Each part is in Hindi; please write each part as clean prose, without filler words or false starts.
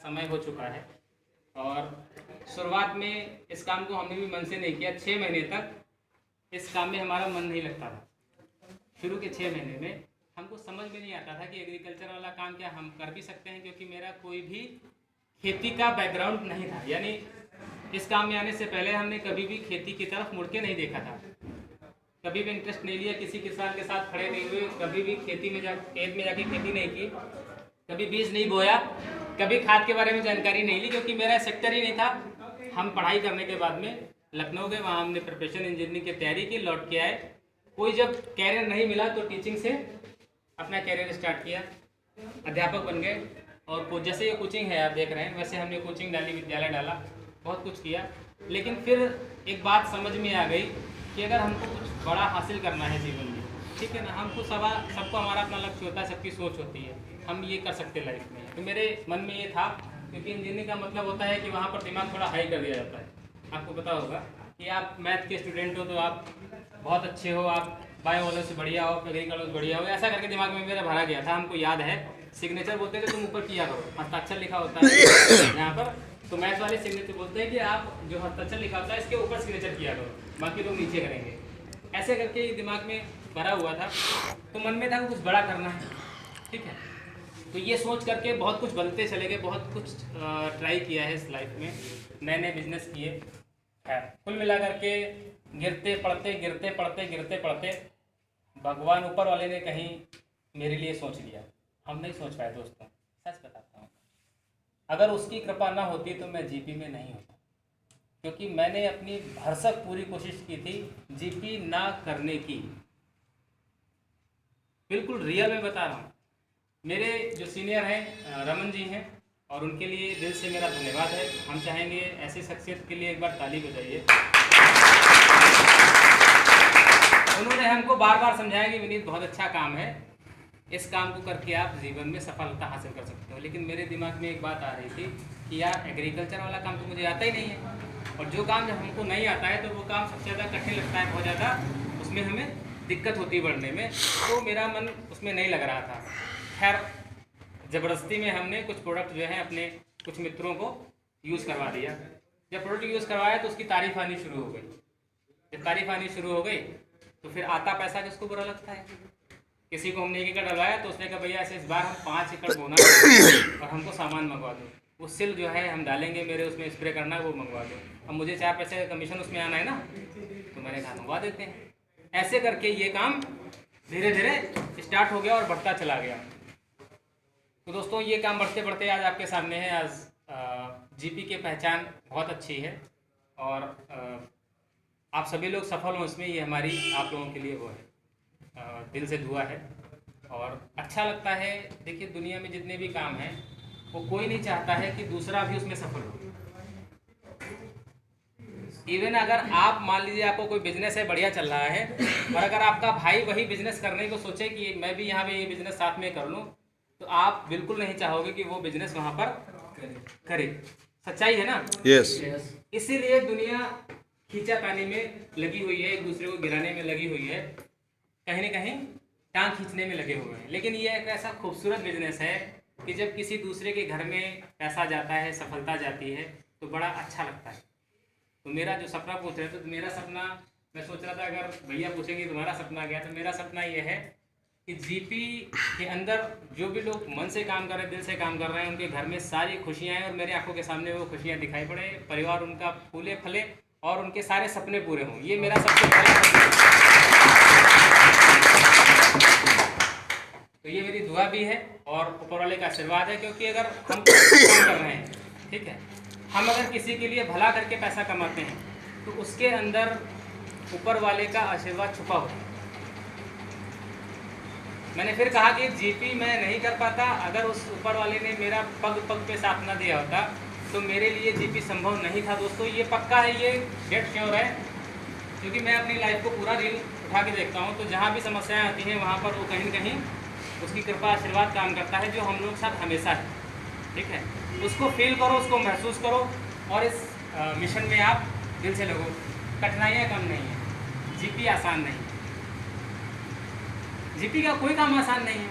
समय हो चुका है और शुरुआत में इस काम को हमने भी मन से नहीं किया। 6 महीने तक इस काम में हमारा मन नहीं लगता था। शुरू के 6 महीने में हमको समझ में नहीं आता था कि एग्रीकल्चर वाला काम क्या हम कर भी सकते हैं, क्योंकि मेरा कोई भी खेती का बैकग्राउंड नहीं था। यानी इस काम में आने से पहले हमने कभी भी खेती की तरफ मुड़ के नहीं देखा था, कभी भी इंटरेस्ट नहीं लिया, किसी किसान के साथ खड़े नहीं हुए, कभी भी खेती में खेत में जाके खेती नहीं की, कभी बीज नहीं बोया, कभी खाद के बारे में जानकारी नहीं ली, क्योंकि मेरा सेक्टर ही नहीं था। हम पढ़ाई करने के बाद में लखनऊ गए, वहाँ हमने प्रोफेशनल इंजीनियरिंग की तैयारी की, लौट के आए। कोई जब कैरियर नहीं मिला तो टीचिंग से अपना कैरियर स्टार्ट किया, अध्यापक बन गए। और जैसे ये कोचिंग है आप देख रहे हैं, वैसे हमने कोचिंग डाली, विद्यालय डाला, बहुत कुछ किया। लेकिन फिर एक बात समझ में आ गई कि अगर हमको कुछ बड़ा हासिल करना है जीवन में, ठीक है ना, हमको सबको हमारा अपना लक्ष्य होता है, सबकी सोच होती है, हम ये कर सकते हैं लाइफ में। तो मेरे मन में ये था, क्योंकि इंजीनियरिंग का मतलब होता है कि वहाँ पर दिमाग थोड़ा हाई कर दिया जाता है। आपको पता होगा कि आप मैथ के स्टूडेंट हो तो आप बहुत अच्छे हो, आप बायो वालों से बढ़िया हो, एग्रीकल्चर से बढ़िया हो, ऐसा करके दिमाग में मेरा भरा गया था। हमको याद है सिग्नेचर बोलते थे तुम ऊपर किया करो, हस्ताक्षर लिखा होता है यहाँ पर, तो मैथ वाले सिग्नेचर बोलते हैं कि आप जो हस्ताक्षर लिखा होता है इसके ऊपर सिग्नेचर किया करो, बाकी लोग नीचे करेंगे। ऐसे करके दिमाग में भरा हुआ था। तो मन में था कि कुछ बड़ा करना है, ठीक है। तो ये सोच करके बहुत कुछ बनते चले गए, बहुत कुछ ट्राई किया है इस लाइफ में, नए नए बिजनेस किए। खैर कुल मिला करके गिरते पड़ते भगवान ऊपर वाले ने कहीं मेरे लिए सोच लिया। हम नहीं सोच पाए दोस्तों, सच बताता हूँ। अगर उसकी कृपा ना होती तो मैं जीपी में नहीं होता, क्योंकि मैंने अपनी भरसक पूरी कोशिश की थी जीपी ना करने की। बिल्कुल रियल में बता रहा हूँ। मेरे जो सीनियर हैं रमन जी हैं, और उनके लिए दिल से मेरा धन्यवाद है। हम चाहेंगे ऐसी शख्सियत के लिए एक बार ताली बजाइए। उन्होंने हमको बार बार समझाया कि विनीत बहुत अच्छा काम है, इस काम को करके आप जीवन में सफलता हासिल कर सकते हो। लेकिन मेरे दिमाग में एक बात आ रही थी कि यार एग्रीकल्चर वाला काम तो मुझे आता ही नहीं है, और जो काम जब हमको नहीं आता है तो वो काम सबसे ज़्यादा कठिन लगता है, बहुत ज़्यादा उसमें हमें दिक्कत होती है बढ़ने में, तो मेरा मन उसमें नहीं लग रहा था। खैर ज़बरदस्ती में हमने कुछ प्रोडक्ट जो है अपने कुछ मित्रों को यूज़ करवा दिया। जब प्रोडक्ट यूज़ करवाया तो उसकी तारीफ आनी शुरू हो गई। जब तारीफ आनी शुरू हो गई तो फिर आता पैसा किसको बुरा लगता है। किसी को हमने 1 एकड़ डलवाया तो उसने कहा भैया ऐसे इस बार हम 5 एकड़ बोना और हमको सामान मंगवा दो, वो सिल जो है हम डालेंगे, मेरे उसमें स्प्रे करना है वो मंगवा दो, अब मुझे 4 पैसे का कमीशन उसमें आना है ना, तो मैंने कहा मंगवा देते हैं। ऐसे करके ये काम धीरे धीरे स्टार्ट हो गया और बढ़ता चला गया। तो दोस्तों ये काम बढ़ते बढ़ते आज आपके सामने है। आज जीपी की पहचान बहुत अच्छी है और आप सभी लोग सफल हों इसमें, ये हमारी आप लोगों के लिए वो है, दिल से दुआ है। और अच्छा लगता है। देखिए दुनिया में जितने भी काम हैं वो कोई नहीं चाहता है कि दूसरा भी उसमें सफल हो। इवन अगर आप मान लीजिए आपको कोई बिजनेस है बढ़िया चल रहा है, और अगर आपका भाई वही बिजनेस करने को सोचे कि मैं भी यहाँ पे ये बिजनेस साथ में कर लूँ, तो आप बिल्कुल नहीं चाहोगे कि वो बिजनेस वहाँ पर करे। सच्चाई है ना? यस। इसीलिए दुनिया खींचातानी में लगी हुई है, एक दूसरे को गिराने में लगी हुई है, कहीं ना कहीं टांग खींचने में लगे हुए हैं। लेकिन ये एक ऐसा खूबसूरत बिजनेस है कि जब किसी दूसरे के घर में पैसा जाता है, सफलता जाती है, तो बड़ा अच्छा लगता है। तो मेरा जो सपना पूछ रहे थे, तो मेरा सपना मैं सोच रहा था अगर भैया पूछेंगे तुम्हारा सपना क्या, तो मेरा सपना ये है कि जीपी के अंदर जो भी लोग मन से काम कर रहे हैं, दिल से काम कर रहे हैं, उनके घर में सारी खुशियाँ हैं और मेरे आंखों के सामने वो खुशियाँ दिखाई पड़े, परिवार उनका फूले फले और उनके सारे सपने पूरे हों। ये मेरा सबसे बड़ा तो ये मेरी दुआ भी है और ऊपर वाले का आशीर्वाद है। क्योंकि अगर हम काम कर रहे हैं, ठीक है, हम अगर किसी के लिए भला करके पैसा कमाते हैं तो उसके अंदर ऊपर वाले का आशीर्वाद छुपा होता है। मैंने फिर कहा कि जीपी मैं नहीं कर पाता, अगर उस ऊपर वाले ने मेरा पग पग पे साथ ना दिया होता तो मेरे लिए जीपी संभव नहीं था। दोस्तों ये पक्का है, ये डेट श्योर है, क्योंकि मैं अपनी लाइफ को पूरा रील उठा के देखता हूँ, तो जहाँ भी समस्याएं आती हैं वहाँ पर वो कहीं न कहीं उसकी कृपा आशीर्वाद काम करता है, जो हम लोग साथ हमेशा है। ठीक है, उसको फील करो, उसको महसूस करो और इस मिशन में आप दिल से लगो। कठिनाइयाँ कम नहीं है, जीपी आसान नहीं है, जीपी का कोई काम आसान नहीं है।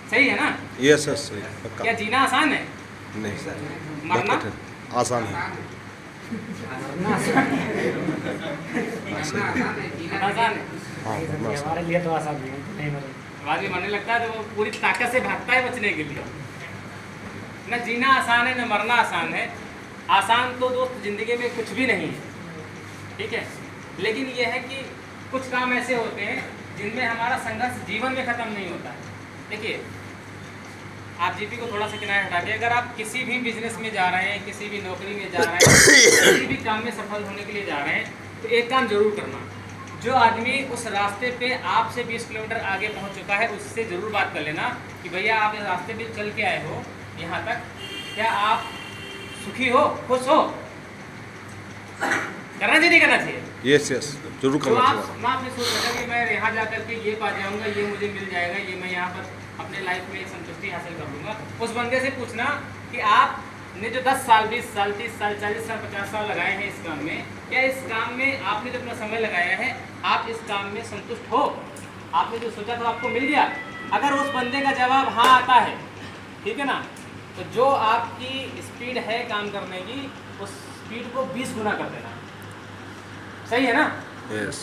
सही है ना? यस सर, सही। क्या जीना आसान है? नहीं, मरना बहुत कठिन, आसान है। आसान है। हाँ, मरना आसान। हमारे लिए तो आसान नहीं है, नहीं मरे। आदमी मरने लगता है तो वो पूरी ताकत से भागता है बचने के लिए। न जीना आसान है न मरना आसान है। आसान तो दोस्त ज़िंदगी में कुछ भी नहीं है, ठीक है। लेकिन ये है कि कुछ काम ऐसे होते हैं जिनमें हमारा संघर्ष जीवन में ख़त्म नहीं होता है। देखिए, आप जीपी को थोड़ा सा किनारे हटा के, अगर आप किसी भी बिजनेस में जा रहे हैं, किसी भी नौकरी में जा रहे हैं, किसी भी काम में सफल होने के लिए जा रहे हैं, तो एक काम जरूर करना। जो आदमी उस रास्ते पे आपसे 20 किलोमीटर आगे पहुंच चुका है, उससे ज़रूर बात कर लेना कि भैया आप इस रास्ते पे चल के आए हो यहाँ तक, क्या आप सुखी हो, खुश हो? करना चाहिए नहीं करना चाहिए? यस यस, जरूर तो करना आप चाहिए। ना आपने सोच रखा कि मैं यहाँ जा करके ये पा जाऊँगा, ये मुझे मिल जाएगा, ये मैं यहाँ पर अपने लाइफ में एक संतुष्टि हासिल कर लूँगा। उस बंदे से पूछना कि आपने जो 10 साल, 20 साल, 30 साल, 40 साल, 50 साल लगाए हैं इस काम में, क्या इस काम में आपने जो अपना समय लगाया है, आप इस काम में संतुष्ट हो? आपने जो सोचा था आपको मिल गया? अगर उस बंदे का जवाब हाँ आता है, ठीक है ना, तो जो आपकी स्पीड है काम करने की, उस स्पीड को 20 गुना कर देना। सही है ना? यस।